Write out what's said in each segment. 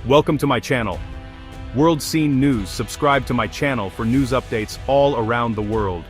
Welcome to my channel. World Scene News. Subscribe to my channel for news updates all around the world.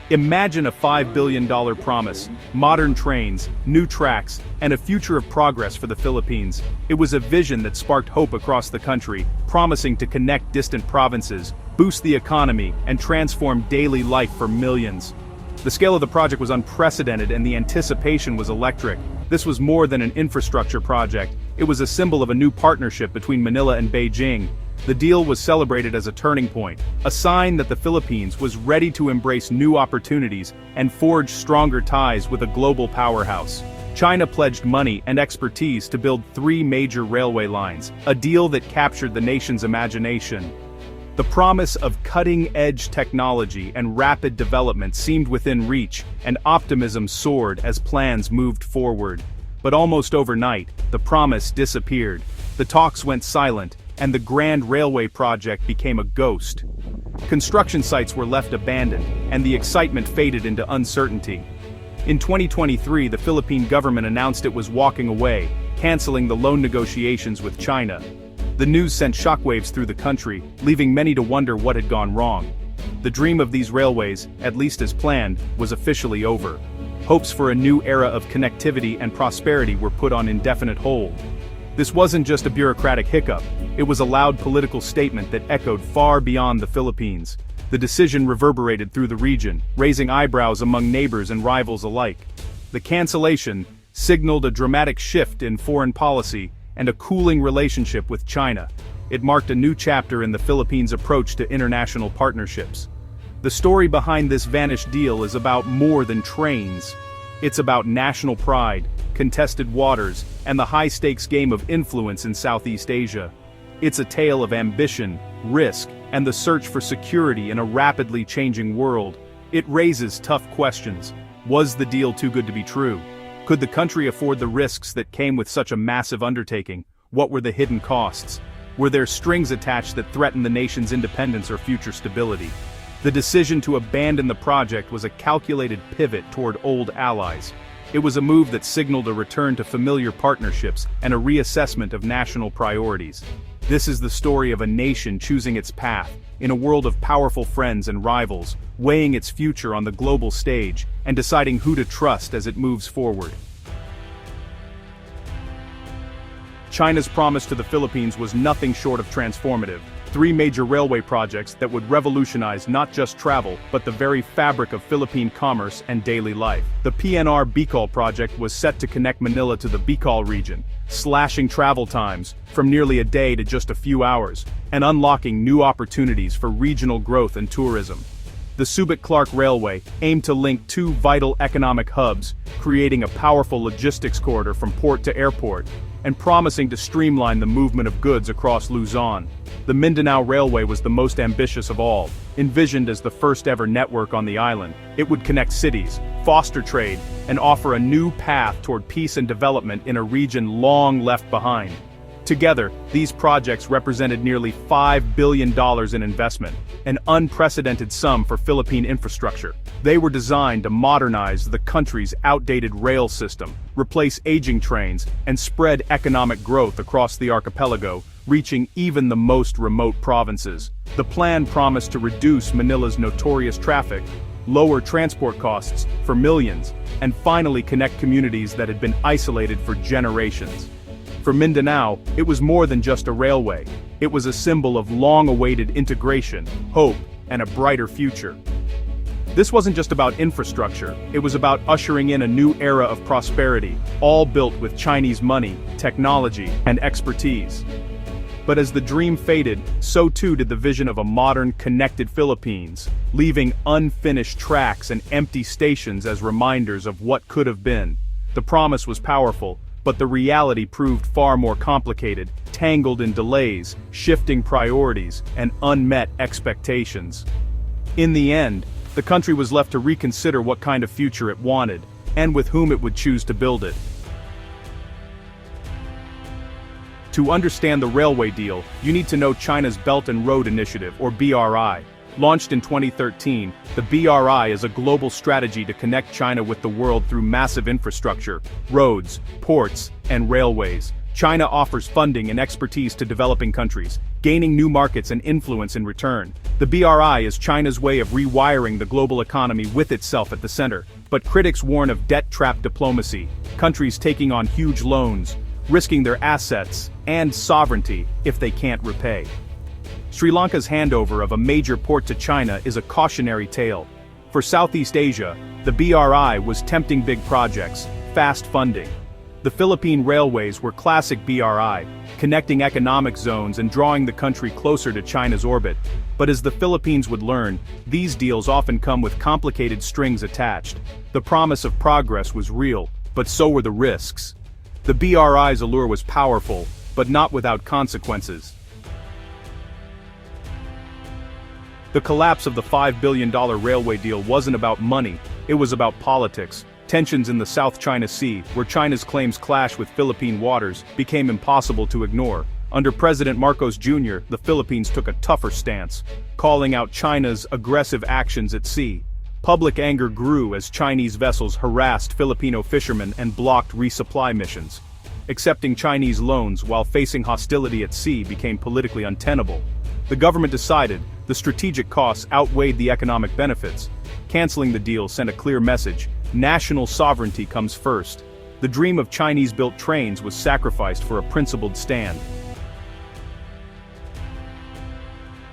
Imagine a $5 billion promise, modern trains, new tracks, and a future of progress for the Philippines. It was a vision that sparked hope across the country, promising to connect distant provinces, boost the economy, and transform daily life for millions. The scale of the project was unprecedented and the anticipation was electric. This was more than an infrastructure project, it was a symbol of a new partnership between Manila and Beijing. The deal was celebrated as a turning point, a sign that the Philippines was ready to embrace new opportunities and forge stronger ties with a global powerhouse. China pledged money and expertise to build 3 major railway lines, a deal that captured the nation's imagination. The promise of cutting-edge technology and rapid development seemed within reach, and optimism soared as plans moved forward. But almost overnight, the promise disappeared. The talks went silent, and the grand railway project became a ghost. Construction sites were left abandoned, and the excitement faded into uncertainty. In 2023, the Philippine government announced it was walking away, canceling the loan negotiations with China. The news sent shockwaves through the country, leaving many to wonder what had gone wrong. The dream of these railways, at least as planned, was officially over. Hopes for a new era of connectivity and prosperity were put on indefinite hold. This wasn't just a bureaucratic hiccup, it was a loud political statement that echoed far beyond the Philippines. The decision reverberated through the region, raising eyebrows among neighbors and rivals alike. The cancellation signaled a dramatic shift in foreign policy and a cooling relationship with China. It marked a new chapter in the Philippines' approach to international partnerships. The story behind this vanished deal is about more than trains. It's about national pride, contested waters, and the high-stakes game of influence in Southeast Asia. It's a tale of ambition, risk, and the search for security in a rapidly changing world. It raises tough questions. Was the deal too good to be true? Could the country afford the risks that came with such a massive undertaking? What were the hidden costs? Were there strings attached that threatened the nation's independence or future stability? The decision to abandon the project was a calculated pivot toward old allies. It was a move that signaled a return to familiar partnerships and a reassessment of national priorities. This is the story of a nation choosing its path, in a world of powerful friends and rivals, weighing its future on the global stage, and deciding who to trust as it moves forward. China's promise to the Philippines was nothing short of transformative. 3 major railway projects that would revolutionize not just travel, but the very fabric of Philippine commerce and daily life. The PNR Bicol project was set to connect Manila to the Bicol region, slashing travel times from nearly a day to just a few hours, and unlocking new opportunities for regional growth and tourism. The Subic-Clark Railway aimed to link 2 vital economic hubs, creating a powerful logistics corridor from port to airport, and promising to streamline the movement of goods across Luzon. The Mindanao Railway was the most ambitious of all. Envisioned as the first-ever network on the island, it would connect cities, foster trade, and offer a new path toward peace and development in a region long left behind. Together, these projects represented nearly $5 billion in investment, an unprecedented sum for Philippine infrastructure. They were designed to modernize the country's outdated rail system, replace aging trains, and spread economic growth across the archipelago, reaching even the most remote provinces. The plan promised to reduce Manila's notorious traffic, lower transport costs for millions, and finally connect communities that had been isolated for generations. For Mindanao, it was more than just a railway. It was a symbol of long-awaited integration, hope, and a brighter future. This wasn't just about infrastructure, it was about ushering in a new era of prosperity, all built with Chinese money, technology, and expertise. But as the dream faded, so too did the vision of a modern, connected Philippines, leaving unfinished tracks and empty stations as reminders of what could have been. The promise was powerful, but the reality proved far more complicated, tangled in delays, shifting priorities, and unmet expectations. In the end, the country was left to reconsider what kind of future it wanted, and with whom it would choose to build it. To understand the railway deal, you need to know China's Belt and Road Initiative, or BRI. Launched in 2013, the BRI is a global strategy to connect China with the world through massive infrastructure, roads, ports, and railways. China offers funding and expertise to developing countries, gaining new markets and influence in return. The BRI is China's way of rewiring the global economy with itself at the center. But critics warn of debt-trap diplomacy, countries taking on huge loans, risking their assets and sovereignty if they can't repay. Sri Lanka's handover of a major port to China is a cautionary tale. For Southeast Asia, the BRI was tempting big projects, fast funding. The Philippine railways were classic BRI, connecting economic zones and drawing the country closer to China's orbit. But as the Philippines would learn, these deals often come with complicated strings attached. The promise of progress was real, but so were the risks. The BRI's allure was powerful, but not without consequences. The collapse of the $5 billion railway deal wasn't about money, it was about politics. Tensions in the South China Sea, where China's claims clash with Philippine waters, became impossible to ignore. Under President Marcos Jr., the Philippines took a tougher stance, calling out China's aggressive actions at sea. Public anger grew as Chinese vessels harassed Filipino fishermen and blocked resupply missions. Accepting Chinese loans while facing hostility at sea became politically untenable. The government decided the strategic costs outweighed the economic benefits. Canceling the deal sent a clear message: national sovereignty comes first. The dream of Chinese-built trains was sacrificed for a principled stand.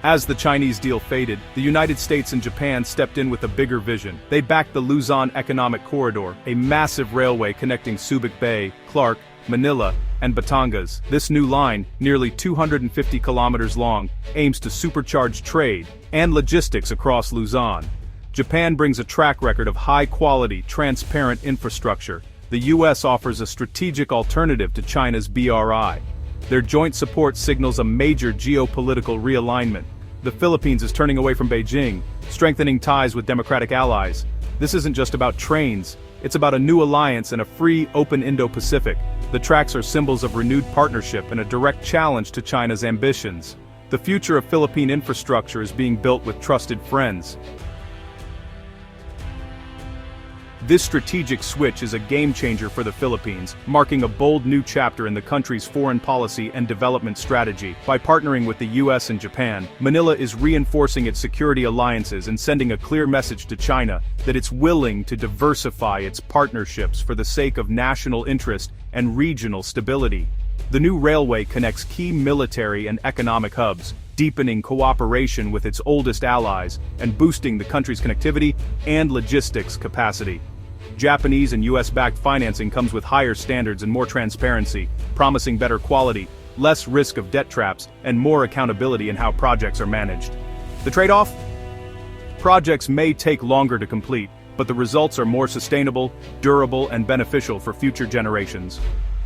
As the Chinese deal faded, the United States and Japan stepped in with a bigger vision. They backed the Luzon Economic Corridor, a massive railway connecting Subic Bay, Clark, Manila, and Batangas. This new line, nearly 250 kilometers long, aims to supercharge trade and logistics across Luzon. Japan brings a track record of high-quality, transparent infrastructure. The US offers a strategic alternative to China's BRI. Their joint support signals a major geopolitical realignment. The Philippines is turning away from Beijing, strengthening ties with democratic allies. This isn't just about trains, it's about a new alliance and a free, open Indo-Pacific. The tracks are symbols of renewed partnership and a direct challenge to China's ambitions. The future of Philippine infrastructure is being built with trusted friends. This strategic switch is a game-changer for the Philippines, marking a bold new chapter in the country's foreign policy and development strategy. By partnering with the US and Japan, Manila is reinforcing its security alliances and sending a clear message to China that it's willing to diversify its partnerships for the sake of national interest and regional stability. The new railway connects key military and economic hubs, deepening cooperation with its oldest allies and boosting the country's connectivity and logistics capacity. Japanese and US-backed financing comes with higher standards and more transparency, promising better quality, less risk of debt traps, and more accountability in how projects are managed. The trade-off? Projects may take longer to complete, but the results are more sustainable, durable, and beneficial for future generations.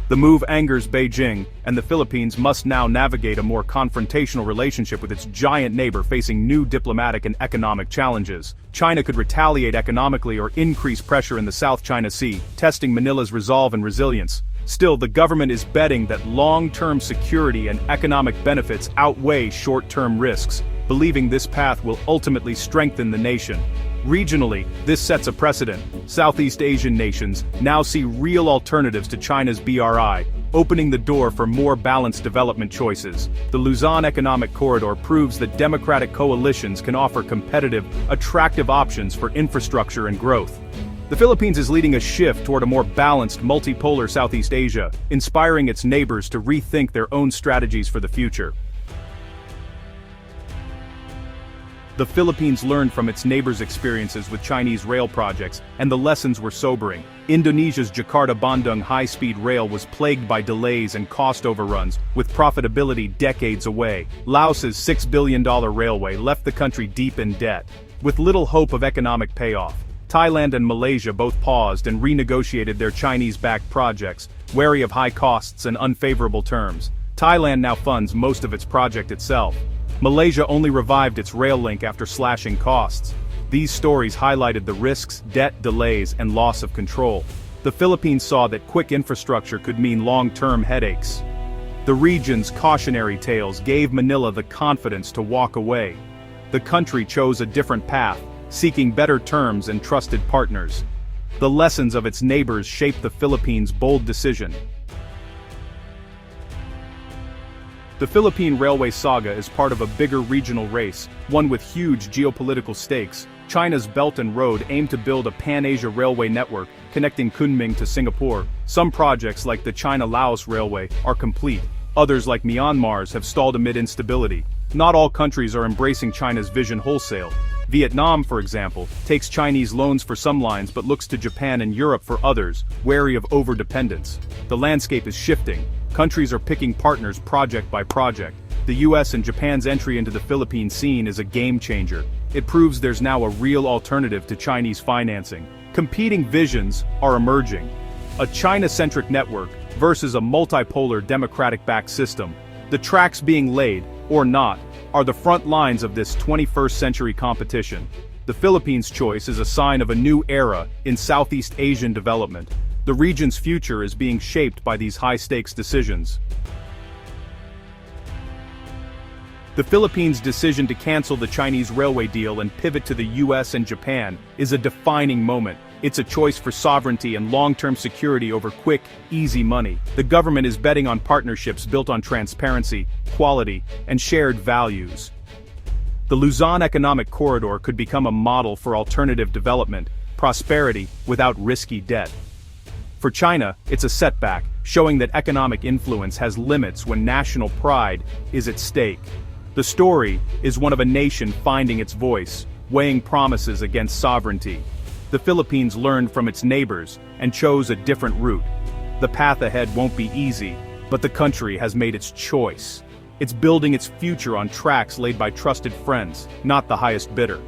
The move angers Beijing, and the Philippines must now navigate a more confrontational relationship with its giant neighbor facing new diplomatic and economic challenges. China could retaliate economically or increase pressure in the South China Sea, testing Manila's resolve and resilience. Still, the government is betting that long-term security and economic benefits outweigh short-term risks, believing this path will ultimately strengthen the nation. Regionally, this sets a precedent. Southeast Asian nations now see real alternatives to China's BRI, opening the door for more balanced development choices. The Luzon Economic Corridor proves that democratic coalitions can offer competitive, attractive options for infrastructure and growth. The Philippines is leading a shift toward a more balanced, multipolar Southeast Asia, inspiring its neighbors to rethink their own strategies for the future. The Philippines learned from its neighbors' experiences with Chinese rail projects, and the lessons were sobering. Indonesia's Jakarta-Bandung high-speed rail was plagued by delays and cost overruns, with profitability decades away. Laos's $6 billion railway left the country deep in debt, with little hope of economic payoff. Thailand and Malaysia both paused and renegotiated their Chinese-backed projects, wary of high costs and unfavorable terms. Thailand now funds most of its project itself. Malaysia only revived its rail link after slashing costs. These stories highlighted the risks, debt delays, and loss of control. The Philippines saw that quick infrastructure could mean long-term headaches. The region's cautionary tales gave Manila the confidence to walk away. the country chose a different path, seeking better terms and trusted partners. The lessons of its neighbors shaped the Philippines' bold decision. The Philippine Railway saga is part of a bigger regional race, one with huge geopolitical stakes. China's Belt and Road aimed to build a pan-Asia railway network, connecting Kunming to Singapore. Some projects like the China-Laos Railway are complete. Others like Myanmar's have stalled amid instability. Not all countries are embracing China's vision wholesale. Vietnam, for example, takes Chinese loans for some lines but looks to Japan and Europe for others, wary of over-dependence. The landscape is shifting. Countries are picking partners project by project. The US and Japan's entry into the Philippine scene is a game-changer. It proves there's now a real alternative to Chinese financing. Competing visions are emerging. A China-centric network versus a multipolar democratic-backed system. The tracks being laid, or not, are the front lines of this 21st century competition. The Philippines' choice is a sign of a new era in Southeast Asian development. The region's future is being shaped by these high-stakes decisions. The Philippines' decision to cancel the Chinese railway deal and pivot to the US and Japan is a defining moment. It's a choice for sovereignty and long-term security over quick, easy money. The government is betting on partnerships built on transparency, quality, and shared values. The Luzon Economic Corridor could become a model for alternative development, prosperity without risky debt. For China, it's a setback, showing that economic influence has limits when national pride is at stake. The story is one of a nation finding its voice, weighing promises against sovereignty. The Philippines learned from its neighbors and chose a different route. The path ahead won't be easy, but the country has made its choice. It's building its future on tracks laid by trusted friends, not the highest bidder.